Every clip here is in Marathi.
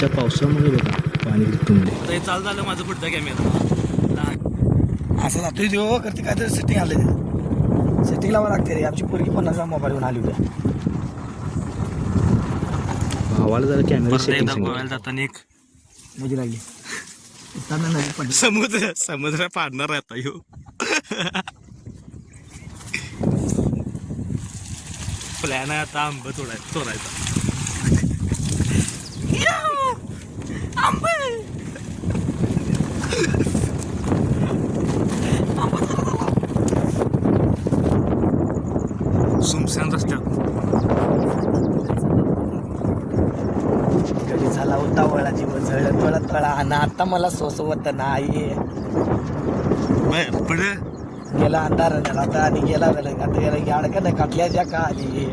आजच्या पावसामुळे बघा पाणी तुंबले. आता हे चालू झालं माझं पुढचा कॅमेरा असं जातोय देव करते काय तरी सेटिंग आलं सेटिंग लावा लागते रे. आमची पोरगी 50 मोबाईल घेऊन आली उद्या. भावाला जरा कॅमेरा परत एकदा गोव्याला जाताना एक मजा लागली. समुद्र पाडणार आहे आता ह्यो. प्लॅन आहे आता आंब चोरायचा. सुमसान रस्त्यात कधी झाला होता वळा जीवन झळत तळा आणि आता मला सोसवत नाही. पुढे गेला अंधार आता आणि गेला आता गेला अडकन काटल्याच्या का आली.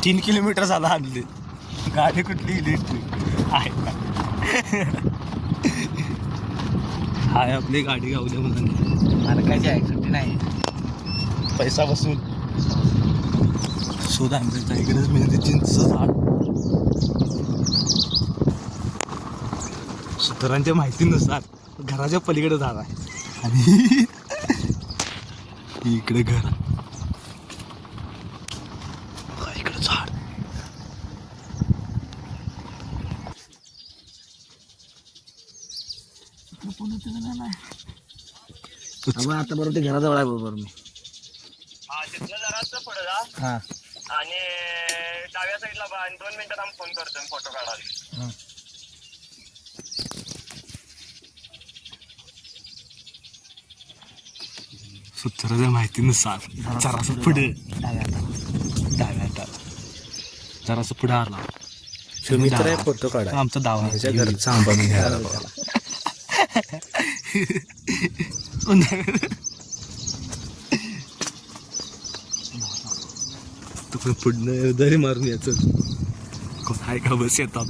3 किलोमीटर झाला आणले. गाडी कुठली इलेक्ट्रिक आहे हाय आपली गाडी गावल्या मुलांनी. मालकाची आहे सुट्टी नाही. पैसा बसून शोध आंब्याचा इकडेच म्हणजे चिंच झाड. सूत्रांच्या माहितीनुसार घराच्या पलीकडे झाड आहे आणि इकडे घर इकडे झाड. आता बरोबर ते घराजवळ आहे बरोबर मी. हा आणि डाव्या साईडला 2 मिनिटात आम्ही फोन करतो फोटो काढायला. सूत्राच्या माहितीनुसार जरासं पुढे डाव्या जरासं पुढे आला मित्र फोटो काढा. आमचा दावा त्याच्या घरचा आंबा मी घ्यायला तू पण पुढनं दरी मारून यायचं. कोण आहे का बस येतात.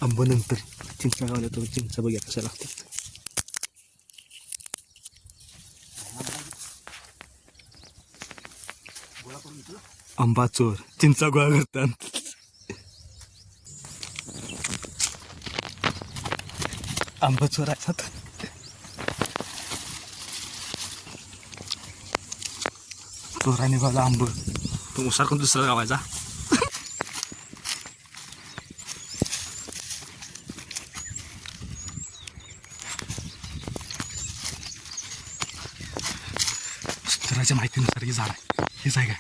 आंबा नंतर चिंचा गावल्या तर चिंचा बघ्या कशा लागतात. आंबा चोर चिंचा गोळा करतात. आंबा चोरायचा चोराने गावला आंब तो उसार कोण दुसरा गावायचा. सूत्राच्या माहितीनुसार हे झाड आहे. हेच आहे काय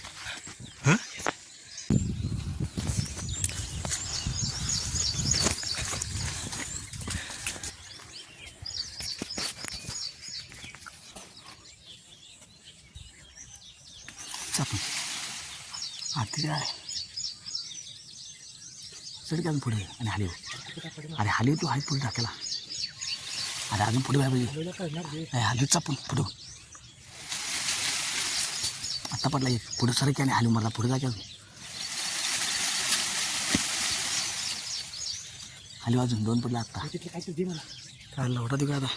आरती आहे सर का पुढे आणि हाली अरे हाली तू हाय पुढे टाकायला. अरे अजून पुढे व्हाय पाहिजे. हालीचा पुढं आता पडला एक पुढे सर की आणि हाली मला पुढे जायचं. हाली अजून 2 पडला आता काय लवटा दे का आता.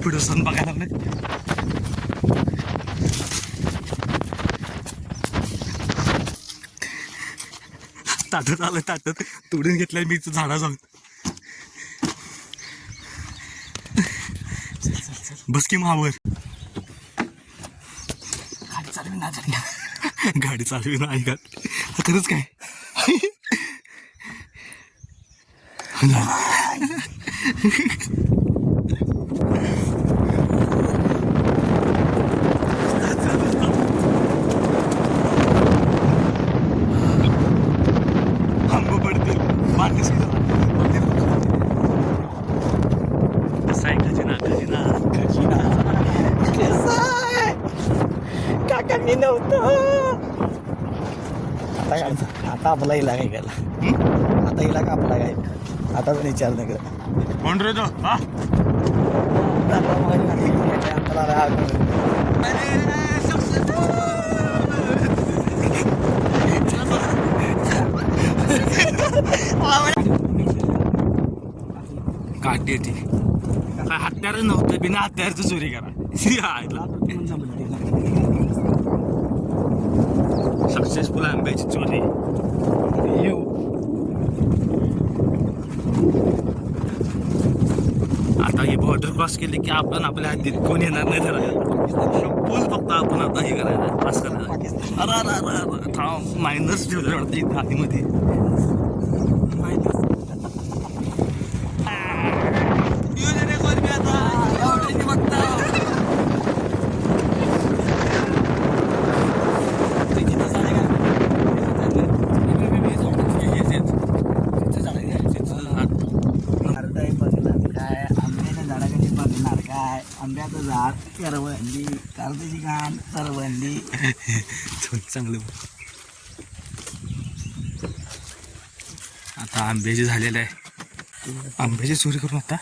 पुढे सण बघायला लागले. ताटत आलं ताटत तोडून घेतलंय मी झाडा जाऊन. बस की मावर गाडी चालवी ना झाली. गाडी चालवी ना ऐका खरंच काय. आंब पडतील मारलीस काका मी नव्हतं. आता आपला इला काय केला आता हिला कापला काय आता पण विचार नाही करत. कोण रे तो हा काढली होती काय हत्यार नव्हतं बिना हत्यारचं चोरी करा सक्सेसफुल आंब्याची चोरी आता ही बॉर्डर क्रॉस केली की आपण आपल्या हद्दीत कोण येणार नाही त्याला पूल फक्त आपण आता हे करायला क्रॉस करायला अरे थांब मायनस ठेवलं वाटतं इथं आधीमध्ये आंब्याचं झाड करवंदी कारल्याची घाण करवंदी चांगलं आता आंब्याची झालेलं आहे आंब्याची चोरी करून आता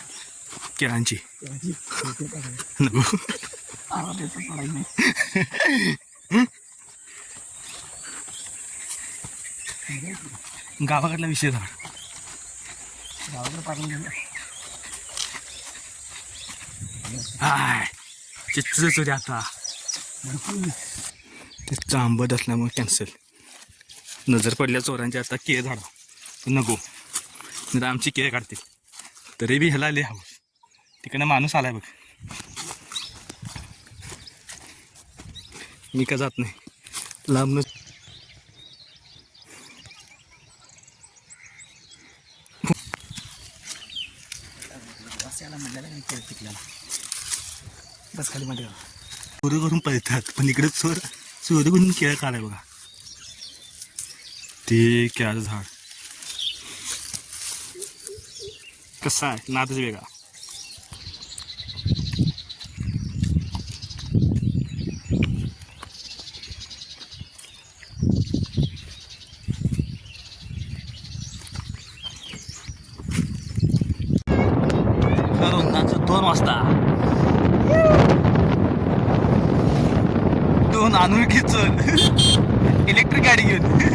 केळांची नको गावाकडला विषय झाला गावाकडे पाठवून गेलं हाय चित्र चोरी आता ते चांबत असल्यामुळे कॅन्सल नजर पडल्या चोरांची आता केळ झाडा नको नाही तर आमची केळ काढतील तरी बी ह्याला लिहा तिकडनं माणूस आलाय बघ मी का जात नाही लांब बस खाली मध्ये चोरी करून पळतात पण इकडे चोरी करून केळ काढाय बघा ते केळाचं झाड कसं आहे नादच वेगळा दोन वाजता दोन आणून घेचल इलेक्ट्रिक गाडी घेऊन